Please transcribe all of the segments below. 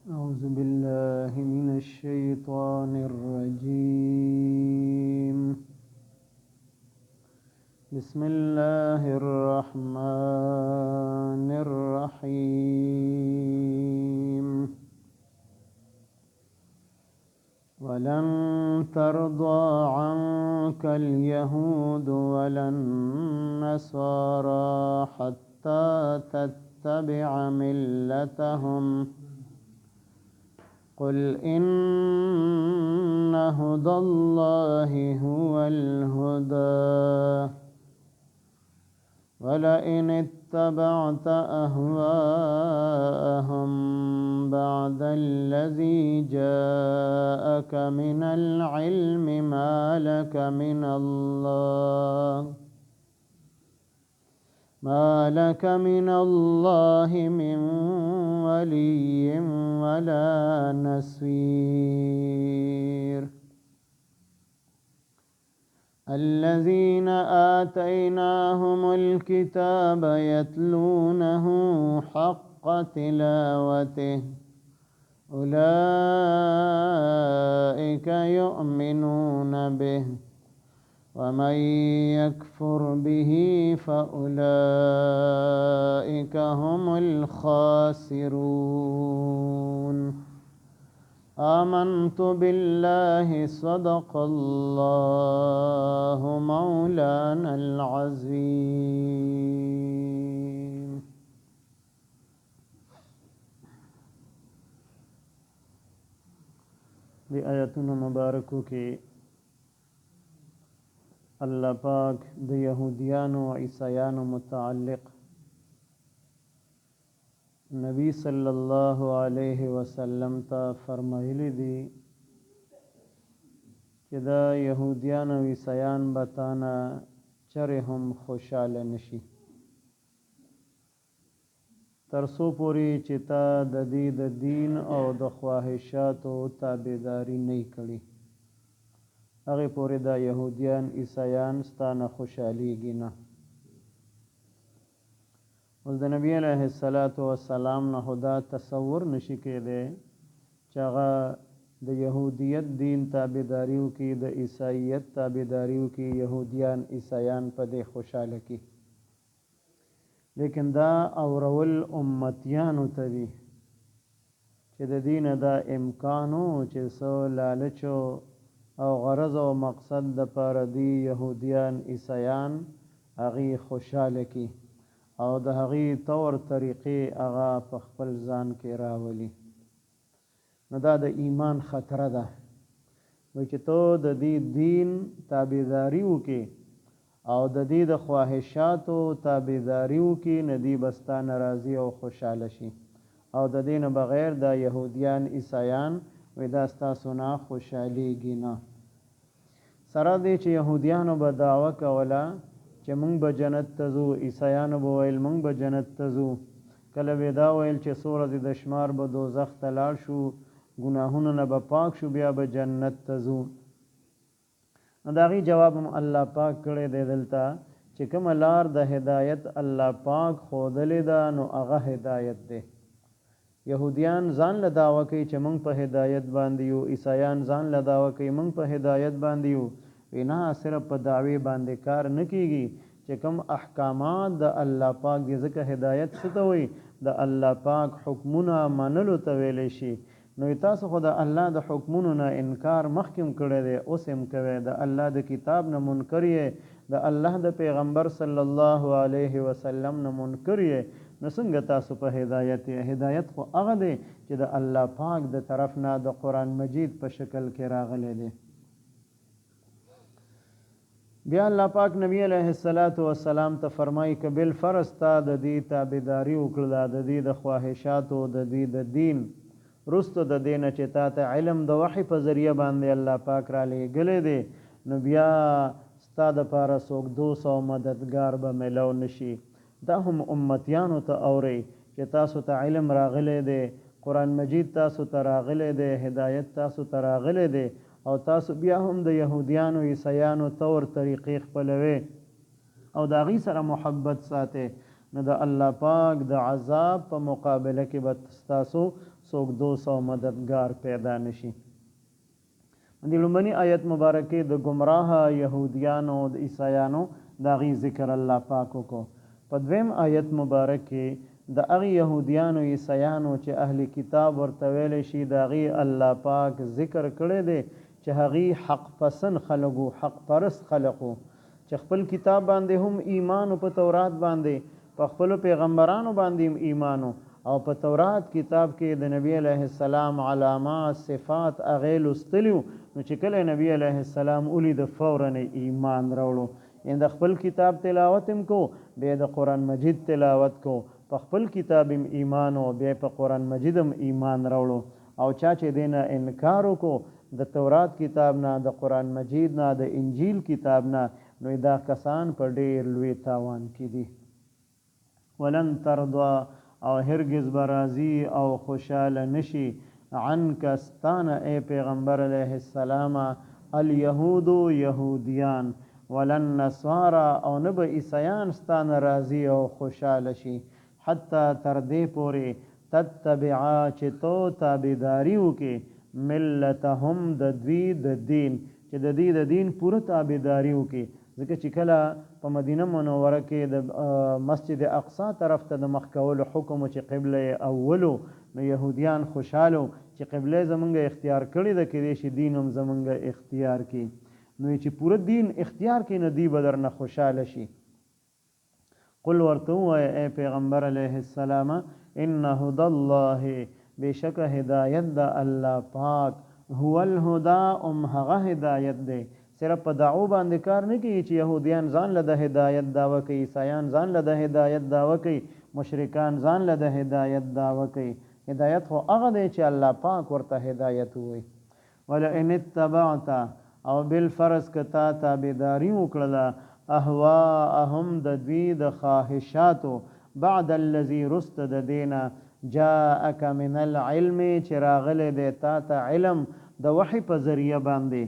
أعوذ بالله من الشيطان الرجيم. بسم الله الرحمن الرحيم. ولن ترضى عنك اليهود ولا النصارى حتى تتبع ملتهم قل إن هدى الله هو الهدى ولئن اتبعت أهواءهم بعد الذي جاءك من العلم ما لك من الله من ولي ولا نصير. الذين آتيناهم الكتاب يتلونه حق تلاوته أولئك يؤمنون به ومن يكفر به فأولئك هم الخاسرون. آمنت بالله صدق الله مولانا العظيم. دی آیتون مبارکو کې الله پاک د یهودیانو و عیسیانو متعلق نبی صلی الله علیه وسلم ته فرمایلی دي چې دا یهودیان او عیسیان به تانه چرې هم خوشحاله نشي تر څو پورې چې تا د دې د دین او د خواهشاتو تابعداري نه کړي هغې پورې دا یهودیان عیسیان ستانه خوشحالیږي نه. اوس د نبی علیه السلام نه خدا تصور نشي کېدی چې هغه د یهودیت دین تابعداري وکړي د عیسایت تابعداري وکړي یهودیان عیسیان په دې خوشحاله کړي لیکن دا اورول امتیانو ته دي چې د دین دا امکانو چې څه لالچو او غرض او مقصد د پاره دی یهودیان عیسیان هغې خوشحاله کړي او د هغې طور طریقې هغه په خپل ځان کې راولي نو دا د ایمان خطره ده وایي چې تو د دې دین تابعداري وکړې او د دې د خواهشاتو تابعداري وکړي نو دوی به ستا نه راضي او خوشحاله شي او د دې نه بغیر دا یهودیان عیسیان وایي دا ستاسو نه خوشحالېږي نه. سره دی چې یهودیانو به دعوه کوله چې مونږ به جنت ته ځو عیسیانو به ویل مونږ به جنت ته ځو کله به دا ویل چې څو ورځې د شمار به دوزخ ته لاړ شو ګناهونو نه به پاک شو بیا به جنت ته ځو. نو د هغې جواب هم الله پاک کړی دی دلته چې کومه لار د هدایت الله پاک ښودلې ده نو هغه هدایت دی. یهودیان ځان له دعوه کوي چې مونږ په هدایت باندې یو عیسیان ځان له دعوه کوي مونږ په هدایت باندې یو نه صرف په دعوی باندې کار نه کیږي چې کوم احکامات د الله پاک دی ځکه هدایت څه ته وایي د الله پاک حکمونه منلو ته ویلی شي نو تاسو خو د الله د حکمونو نه انکار مخکې هم کړی دی اوس هم کوئ د الله د کتاب نه منکر یې د الله د پیغمبر صلی الله علیه وسلم نه منکر یې نو څنګه تاسو په هدایت یې هدایت خو هغه دی چې د الله پاک د طرف نه د قرآن مجید په شکل کې راغلی دی. بیا الله پاک نبی علیه السلام ته فرمایي که بالفرض تا د دې تابعداري وکړله د دې د خواهشاتو د دې د دین رستو د دې نه چې تا ته علم د وحی په ذریعه باندې الله پاک را لېږلی دی نو بیا ستا دپاره څوک دوست او مددګار به میلو نشي. دا هم امتیانو ته اورئ چې تاسو ته علم راغلی دی قرآن مجید تاسو ته راغلی دی هدایت تاسو ته راغلی دی او تاسو بیا هم د یهودیانو عیسیانو طور طریقې خپلوي او د هغې سره محبت ساتئ نو د الله پاک د عذاب په مقابله کې به ستاسو څوک دوست او مددگار پیدا نشي. د لومړني آیت مبارکې د گمراه یهودیانو د عیسایانو د هغې ذکر الله پاک وکړو. په دویم آیت مبارک کې د هغې یهودیانو عیسایانو چې اهل کتاب ورته ویلی شي د هغې الله پاک ذکر کړی دی چې هغې حق پسند خلک وو، حق پرست خلق وو چې خپل کتاب باندې هم ایمان په تورات باندې، په خپلو پیغمبرانو باندې هم ایمانو، او په تورات کتاب کې د نبی علیه السلام علامات صفات هغې لوستلي وو. نو چې کله نبی علیه السلام ولید فوراً ایمان راوړو. یعنې د خپل کتاب تلاوت هم کو، بیا د قرآن مجید تلاوت کو، په خپل کتاب هم ایمان و، بیا په قرآن مجید هم ایمان راوړو. او چا چې دی نه انکار وکړو د تورات کتاب نه، د قرآن مجید نه، د انجیل کتاب نه، نو دا کسان په ډېر لوی تاوان کې دي. ولن ترضا او هرگز به راضي او خوشحاله نشي عنک ستانه ای پیغمبر علیه السلام الیهود یهودیان، ولن نصارا او نه به عیسیان ستانه راضي او خوشحاله شي، حتی تر دې پورې تتبعا چې تو تابعداري وکړې ملتهم د دوی د دین، چې د دوی د دین پوره تابعداري وکړي. ځکه چې کله په مدینه منوره کې د مسجد اقصی طرف ته د مخ کولو حکم چې قبله اولو، نو یهودیان خوشحالو چې قبله زمونږ اختیار کړې ده، کېدای شي دین هم زمونږ اختیار کړي. نو چې پوره دین اختیار کړي نو دوی به درنه خوشحاله شي. قل ورته ووایه ای پیغمبر علیه السلام ان هدی الله بېشکه هدایت د الله پاک هو الهدا هغه هدایت دی. صرف په دعو باندې کار نه کوي چې یهودیان ځان له د هدایت دعوه کوي، عیسایان ځان له د هدایت دعوه کوي، مشرکان ځان له د هدایت دعوه کوي. هدایت خو هغه دی چې الله پاک ورته هدایت ووایي. ولئن اتبعت او بالفرض که تا تابعداري وکړله اهواءهم د دوی د خواهشاتو بعد الذي رست د دینه جاءک من العلم چې راغلی دی تا ته علم د وحی په ذریعه باندې،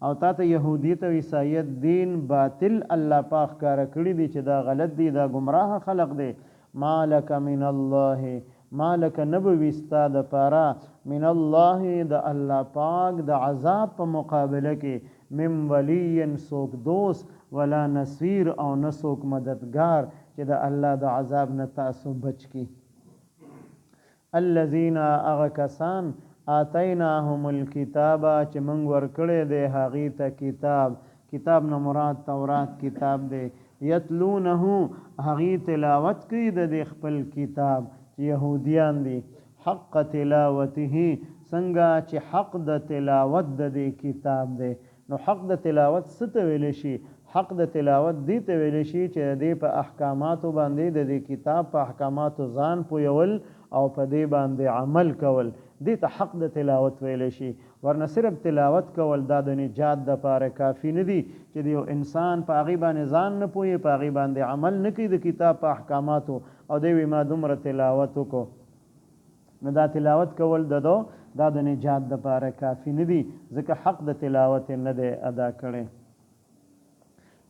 او تا ته یهودیت او عیسایت دین باطل الله پاک ښکاره کړي دي چې دا غلط دی، دا گمراه خلق دی. مالک من الله مالک نبوي ستا د پاره من الله د الله پاک د عذاب په مقابله کې من ولی څوک دوست ولا نصیر او نه څوک مددگار چې د الله د عذاب نه تاسو بچ کی. الذین اغه کسان آتیناهم الکتاب چې موږ ورکړی دی هغې ته کتاب، کتاب نه مراد تورات کتاب دی، یتلونه هغې تلاوت کوي د دې خپل کتاب چې یهودیان دي، حق تلاوته څنګه چې حق د تلاوت د دې کتاب دی. نو حق د تلاوت څه ته ویلی شي؟ حق د تلاوت دې ته ویلی شي چې د دې په احکاماتو باندې د دې کتاب په احکاماتو ځان پویول او په دې باندې عمل کول، دې ته حق د تلاوت ویلی شي. ورنه صرف تلاوت کول دا د نجات دپاره کافي نه دي چې د یو انسان په هغې باندې ځان نه پوهي، په هغې باندې عمل نه کوي د کتاب په احکاماتو، او دی وي ما دومره تلاوت وکړو. نو دا تلاوت کول دا د نجات دپاره کافي نه دي، ځکه حق د تلاوت نه دی ادا کړی.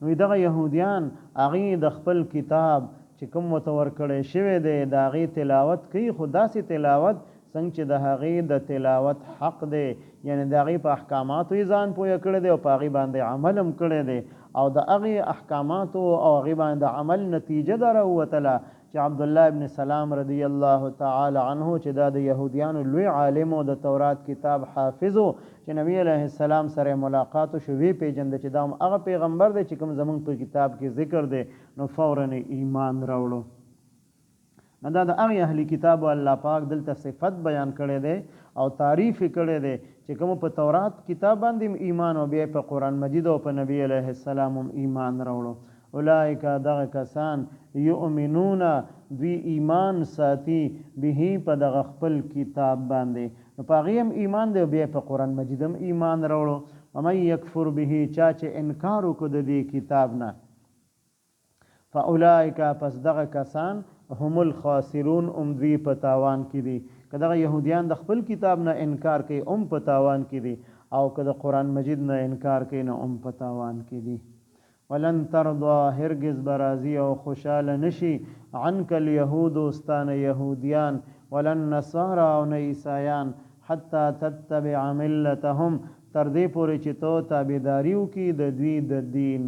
نو دغه یهودیان هغې د خپل کتاب چې کوم ورته ورکړی شوی دی د هغې تلاوت کوي، خو داسې تلاوت څنګه چې د هغې د تلاوت حق دی، یعنی د هغې په احکاماتو یې ځان پویه کړی دی او په هغې باندې عمل هم کړی دی، او د هغې احکاماتو او هغې باندې د عمل نتیجه دا راووتله چې عبدالله ابن سلام رضی الله تعالی عنه چې دا د یهودیانو لوی عالم او د تورات کتاب حافظ و، چې نبی علیه السلام سره ملاقات شو، وی پیژنده چې دا هم هغه پیغمبر دی چې کوم زمونږ په کتاب کې ذکر دی، نو فوراً ایمان راوړو. نو دا د هغې اهلي کتابو الله پاک دلته صفت بیان کړی دی او تعریف یې کړی دی چې کوم په تورات کتاب باندې ایمان او بیا په قرآن مجید او په نبی علیه السلام هم ایمان راوړو. اولئک دغه کسان یؤمنون دوی ایمان ساتي به په دغه خپل کتاب باندې، نو په هغې هم ایمان دی او بیا په قرآن مجید هم ایمان راوړو. ومن یکفر به چا چې انکار وکړو د دې کتاب نه، فاولئک پس دغه کسان هم الخاسرون دوی په تاوان کې دي. که دغه یهودیان د خپل کتاب نه انکار کوي په تاوان کې دي، او که د قرآن مجید نه انکار کوي نو په تاوان کې دي. ولن ترضى هرگز برازي او خوشال نشي عنك اليهود استان يهوديان ولن نصارى او عيسایان حتى تتبع ملتهم تر دې پورې چې تو تابعداري وکړي د دوی د دین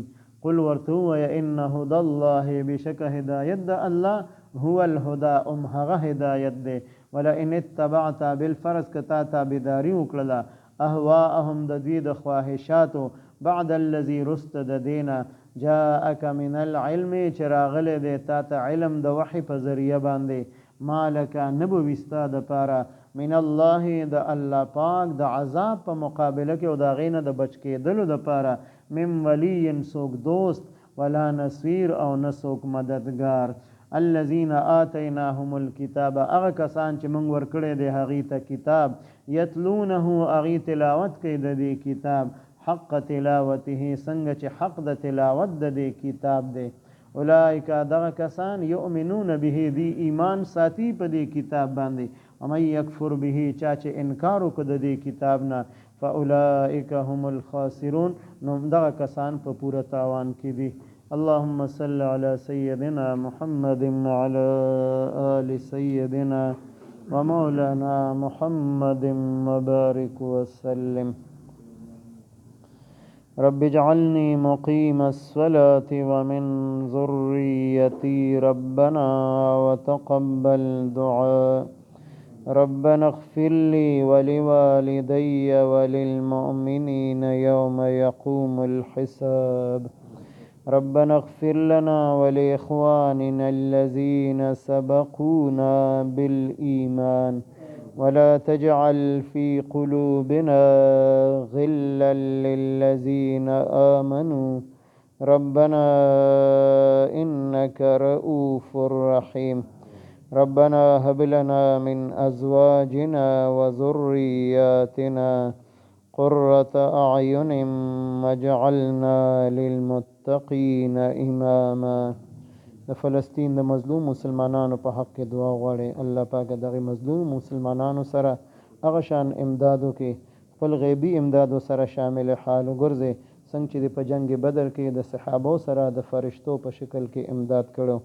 قل ورته ووایه ان هدى الله بشک هدایت د الله هو الهدى هغه هدایت دی ولئن اتبعت بالفرض کتا تابعداري وکړله اهواءهم د دوی د خواهشاتو بعد الذي رست د دینه جاءك من العلم چراغله د تا ته علم د وحي په ذریعہ باندې مالک نبويستا د پاره من الله د الله پاک د عذاب په مقابله کې او د غینه د بچ کېدلو د پاره من ولی سوک دوست ولا نصير او نسوک مددگار الذين آتيناهم الكتاب اغه کسان چې موږ ورکړې د هغه ته کتاب یتلونه اغه تلاوت کوي د دې کتاب حق تلاوته څنګه چې حق د تلاوت د دې کتاب دی اولئک دغه کسان یؤمنون به دی ایمان ساتي په دې کتاب باندې ومن یکفر به چا چې انکار وکړ د دې کتاب نه فاولئک هم الخاسرون نو دغه کسان په پوره تاوان کې دي اللهم صل على سيدنا محمد وعلى آل سيدنا ومولانا محمد وبارك وسلم رب اجعلني مقيم الصلاة ومن ذريتي ربنا وتقبل دعاء ربنا اغفر لي ولوالدي وللمؤمنين يوم يقوم الحساب ربنا اغفر لنا ولإخواننا الذين سبقونا بالإيمان ولا تجعل في قلوبنا غلا للذين آمنوا ربنا إنك رؤوف رحيم ربنا هب لنا من أزواجنا وذرياتنا قرة أعين واجعلنا للمتقين إماما د فلسطین د مظلوم مسلمانانو په حق کې دعا غواړي الله پاک دغه مظلوم مسلمانانو سره هغه شان امدادو کې خپل غیبی امدادو سره شامل حال وګرځي څنګه چې په جنگ بدر کې د صحابه سره د فرشتو په شکل کې امداد کړو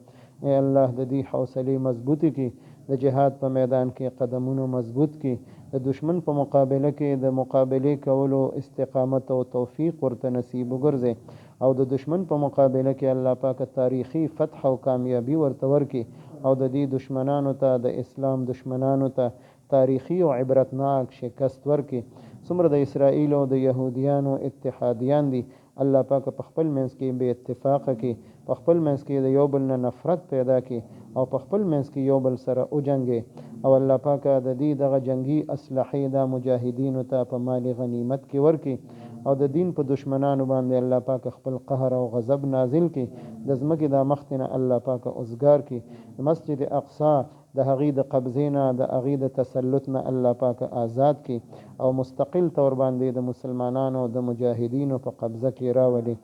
اے الله د دې حوصله مضبوطی کې د جهاد په میدان کې قدمونو مضبوط کې د دشمن په مقابله کې د مقابله کولو استقامت او توفیق ورته نصیب وګرځي او د دشمن په مقابله کې الله پاک تاریخي فتح او کامیابی ورته ورکړي او د دې دشمنانو ته د اسلام دشمنانو ته تاریخي او عبرتناک شکست ورکړي څومره د اسرائیل او د يهوديانو اتحادیان دي الله پاک په خپل منځ کې به اتفاق کې په خپل منځ کې د یو بل نه نفرت پیدا کړي او په خپل منځ کې یو بل سره اوجنګي او الله پاک د دې دغه جنگي اسلحې د مجاهدینو ته په مال غنیمت کې ورکړي او د دین په دشمنانو باندې الله پاک خپل قهر او غضب نازل کړي د ځمکې د مختنه الله پاک اوسګار کړي مسجد اقصی د هغې د قبضینا د هغې د تسلط نه الله پاک آزاد کړي او مستقل تور باندې د مسلمانانو د مجاهدینو په قبضه کې راولي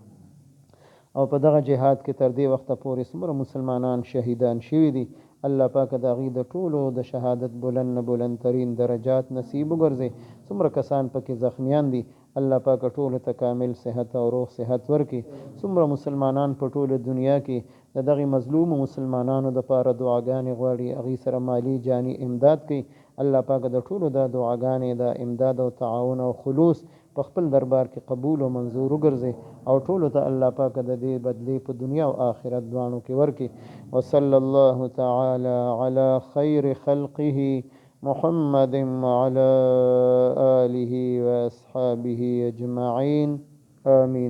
او په دغه جهاد کې تر دې وخته پورې څومره مسلمانان شهیدان شوي دي الله پاک د هغې د ټولو د شهادت بلند ترین درجات نصیب وګرځي څومره کسان پکې زخمیان دي الله پاک ټولو ته کامل صحت او روغ صحت ورکړي څومره مسلمانان په ټوله دنیا کې د دغه مظلوم مسلمانانو د پاره دعاګانې غواړي هغې سره مالی جانی امداد کوي الله پاک د ټولو د دعاګانې د امداد او تعاون او خلوص په خپل دربار کې قبول او منظور وګرځي او ټولو ته الله پاک د دې بدلې په دنیا او آخرت دواړو کې ورکړي وصلی الله تعالی علی خیر خلقه محمد وعلى آله وأصحابه أجمعين آمين